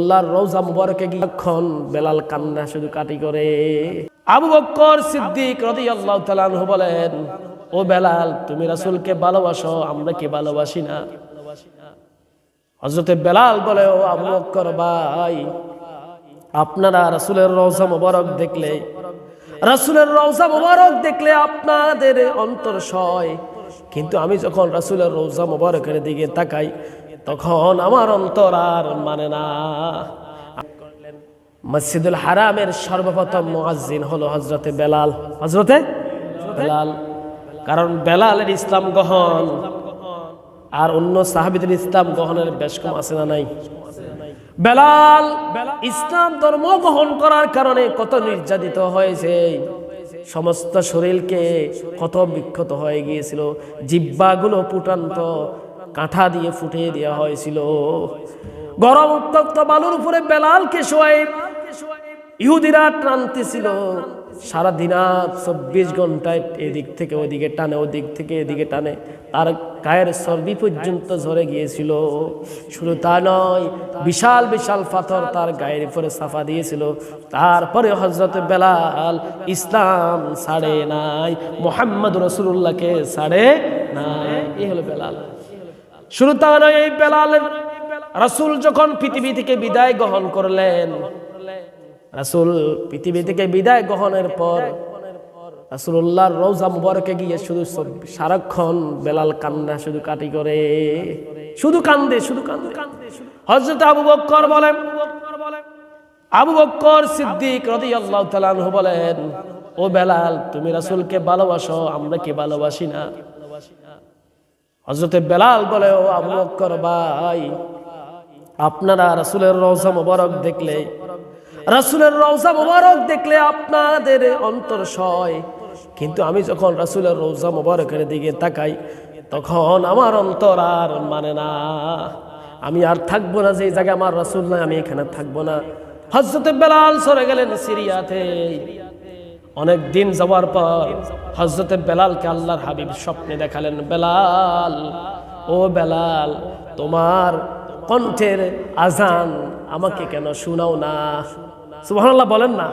আল্লাহর রওজা মুবারকে গিয়েক্ষণ বেলাল কান্না শুধু কাটি করে। আবু বকর সিদ্দিক রাদিয়াল্লাহু তাআলা আনহু বলেন, ও বেলাল, তুমি রাসূলকে ভালোবাসো, আমরা কি ভালোবাসি না? হযরতে বেলাল বলে, ও আবু বকর ভাই, আপনারা রাসূলের রওজা মুবারক দেখলে, রাসূলের রওজা মুবারক দেখলে আপনাদের অন্তর সয়, কিন্তু আমি যখন রাসূলের রওজা মুবারকের দিকে তাকাই তখন আমার অন্তর আর মানে না। মসজিদুল হারামের সর্বপ্রথম মুয়াজ্জিন হলো হযরতে বেলাল। হযরতে বেলাল, কারণ বেলালের ইসলাম গ্রহণ আর অন্য সাহাবীদের ইসলাম গ্রহণের বেশ কম আছে না নাই? বেলাল ইসলাম ধর্ম গ্রহণ করার কারণে কত নির্যাতিত হয়েছে, সমস্ত শরীরকে কত বিক্ষত হয়ে গিয়েছিল, জিহ্বাগুলো ফুটান্ত কাঁঠা দিয়ে ফুটিয়ে দেওয়া হয়েছিল। গরম উত্তপ্ত বালুর উপরে বেলালকে শোয়াই ইহুদিরা টানতেছিল সারা দিন 24 ঘন্টায়, এদিক থেকে ওদিকে টানে, ওদিক থেকে এদিকে টানে, তার গায়ের চর্বি পর্যন্ত ঝরে গিয়েছিল। শুধু তা নয়, বিশাল বিশাল পাথর তার গায়ের উপরে চাপা দিয়েছিল। তারপরে হযরত বেলাল ইসলাম ছাড়ে নাই, মুহাম্মদ রাসূলুল্লাহকে ছাড়ে নাই। এই হলো বেলাল। শুধু তা নয়, এই বেলালের রাসূল যখন পৃথিবী থেকে বিদায় গ্রহণ করলেন, রাসূল পৃথিবী থেকে বিদায় গ্রহণের পর রাসূলুল্লাহর রওজা মুবারকে গিয়ে শুধু সারাক্ষণ বেলাল কান্না শুধু কাটি করে, শুধু কান্দে, শুধু কান্দে। হযরত আবু বকর বলেন, আবু বকর সিদ্দিক রাদিয়াল্লাহু তাআলা আনহু বলেন, ও বেলাল, তুমি রাসূলকে ভালোবাসো, আমরা কি ভালোবাসি না? হযরতে বেলাল বলে, ও আবু বকর ভাই, আপনারা রাসূলের রওজা মুবারক দেখলে, রাসূলের রওজা মুবারক দেখলে আপনাদের অন্তর সয়, কিন্তু আমি যখন রাসূলের রওজা মুবারকের দিকে তাকাই তখন আমার অন্তর আর মানে না। আমি আর থাকবো না, যে জায়গায় আমার রাসূল নাই আমি এখানে থাকবো না। হযরতে বেলাল চলে গেলেন সিরিয়াতে। অনেক দিন যাওয়ার পর হযরতে বেলালকে আল্লাহর হাবিব স্বপ্নে দেখালেন, বেলাল, ও বেলাল, তোমার কণ্ঠের আজান আমাকে কেন শোনাও না? সুবহানাল্লাহ বলেন না।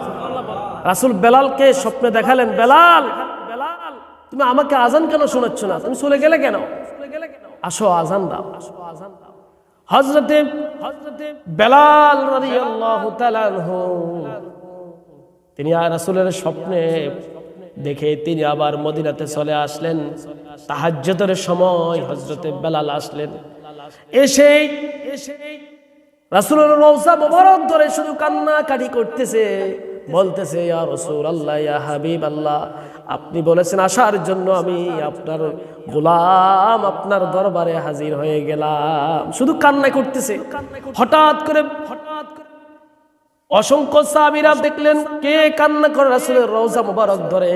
রাসূল বেলালকে স্বপ্নে দেখালেন, বেলাল, তুমি আমাকে আজান কেন শোনাচ্ছ না? তুমি চলে গেলে কেন? আসো আজান দাও। হযরতে বেলাল রাদিয়াল্লাহু তাআলা আনহু তিনি রাসূলের স্বপ্নে দেখে তিনি আবার মদিনাতে চলে আসলেন। তাহাজ্জুদের সময় হযরতে বেলাল আসলেন। এসে রাসূলের রওজা মুবারক ধরে শুধু কান্নাকাটি করতেছে, বলতেছে, ইয়া রাসূলুল্লাহ, ইয়া হাবিবাল্লাহ, আপনি বলেছেন আসার জন্য, আমি আপনার গোলাম আপনার দরবারে হাজির হয়ে গেলাম। শুধু কান্না করতেছে। হঠাৎ করে অসংখ্য সাহাবীরা দেখলেন কে কান্না করে রাসূলের রওজা মুবারক ধরে।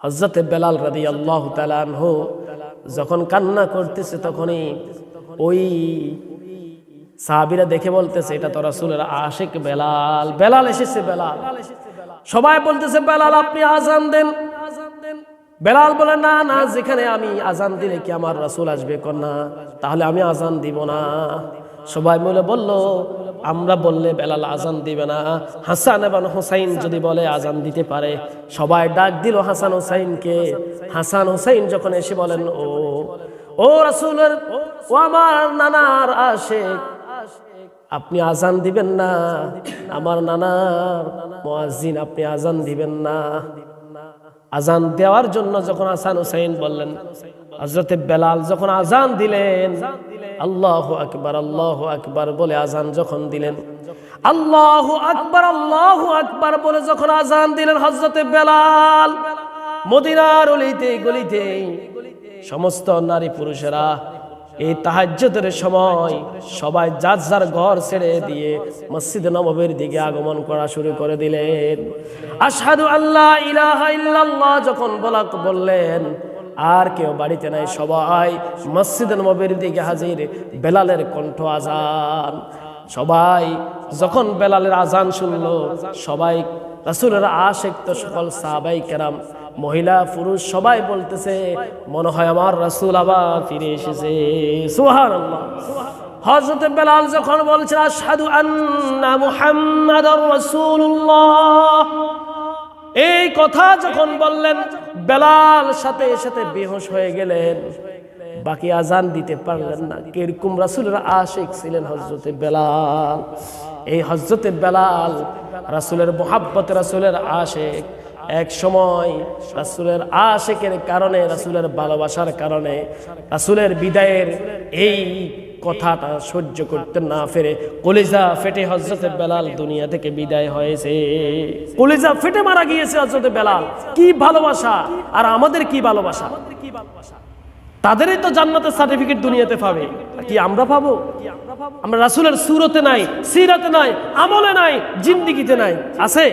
হযরতে বেলাল রাদিয়াল্লাহু তাআলা আনহু যখন কান্না করতেছে তখনই ওই সাহাবীরা দেখে বলতেছে, এটা তো রাসূলের আশিক বেলাল, বেলাল এসেছে, বেলাল। সবাই বলতেছে, বেলাল আপনি আজান দেন। বেলাল বলে, না না, যেখানে আমি আজান দিলে কি আমার রাসূল আসবে? না, তাহলে আমি আজান দিব না। সবাই মিলে বলল, আমরা বললে বেলাল আজান দিবে না, হাসান এবং হুসাইন যদি বলে আজান দিতে পারে। সবাই ডাক দিল হাসান হুসাইনকে। হাসান হুসাইন যখন এসে বলেন, ও রাসূলের, ও আমার নানার আশিক, আপনি আজান দিবেন না? আমার নানার মুয়াজ্জিন, আপনি আজান দিবেন না? আজান দেওয়ার জন্য যখন হাসান হুসাইন বললেন, হযরতে বেলাল যখন আজান দিলেন, আল্লাহু আকবার, আল্লাহু আকবার বলে আজান যখন দিলেন, আল্লাহু আকবার, আল্লাহু আকবার বলে যখন আজান দিলেন, হযরতে বেলাল মদিনার অলিতে গলিতে সমস্ত নারী পুরুষেরা এই তাহাজ্জুদের সময় সবাই যার যার ঘর ছেড়ে দিয়ে মসজিদে নববীর দিকে আগমন করা শুরু করে দিলেন। আশহাদু আল্লা ইলাহা ইল্লাল্লাহ যখন বললেন, আর কেউ বাড়িতে নাই, সবাই মসজিদে নববীর দিকে হাজির। বেলালের কণ্ঠ আজান। সবাই যখন বেলালের আজান শুনলো, সবাই রাসূলের আশিক তো সকল সাহাবায়ে কেরাম, মহিলা পুরুষ সবাই বলতেছে, মনে হয় আমার রাসূল আবার ফিরে এসেছে। সুবহানাল্লাহ। হযরত বেলাল যখন বলছেন আশহাদু আন্না মুহাম্মাদুর রাসূলুল্লাহ, এই কথা যখন বললেন বেলাল সাথে সাথে বেহুশ হয়ে গেলেন, বাকি আজান দিতে পারলেন না। কিরকম রাসূলের আশিক ছিলেন হযরতে বেলাল। এই হযরতে বেলাল রাসূলের মুহাব্বত, রাসূলের আশিক। এক সময় রাসূলের আশিকের কারণে, রাসূলের ভালোবাসার কারণে, রাসূলের বিদায়ের এই কথাটা সহ্য করতে না পেরে কলিজা ফেটে হযরতে বেলাল দুনিয়া থেকে বিদায় হয়েছে। কলিজা ফেটে মারা গিয়েছে হযরতে বেলাল। কি ভালোবাসা, আর আমাদের কি ভালোবাসা। তাদেরই তো জান্নাতের সার্টিফিকেট দুনিয়াতে পাবে, কি আমরা পাবো? আমরা রাসূলের সুরতে নাই, সিরাতে নাই, আমলে নাই, জিন্দেগিতে নাই। আছে?